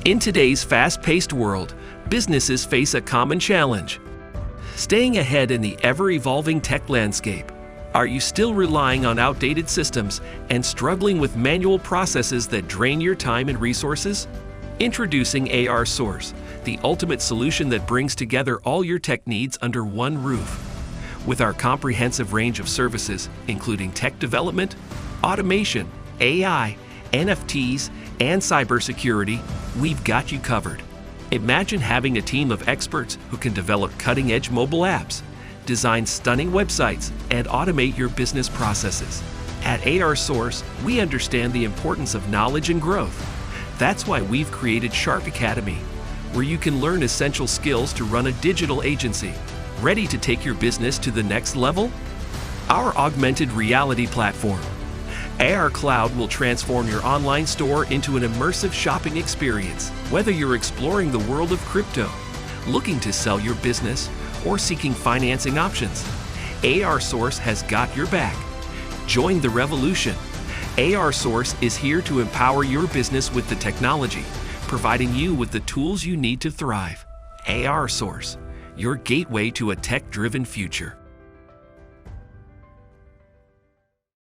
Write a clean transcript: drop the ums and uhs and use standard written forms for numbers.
In today's fast-paced world, businesses face a common challenge: staying ahead in the ever-evolving tech landscape. Are you still relying on outdated systems and struggling with manual processes that drain your time and resources? Introducing ARSource, the ultimate solution that brings together all your tech needs under one roof. With our comprehensive range of services, including tech development, automation, AI, NFTs, and cybersecurity, we've got you covered. Imagine having a team of experts who can develop cutting-edge mobile apps, design stunning websites, and automate your business processes. At ARSource, we understand the importance of knowledge and growth. That's why we've created Shark Academy, where you can learn essential skills to run a digital agency. Ready to take your business to the next level? Our augmented reality platform, AR Cloud, will transform your online store into an immersive shopping experience. Whether you're exploring the world of crypto, looking to sell your business, or seeking financing options, ARSource has got your back. Join the revolution. ARSource is here to empower your business with the technology, providing you with the tools you need to thrive. ARSource, your gateway to a tech-driven future.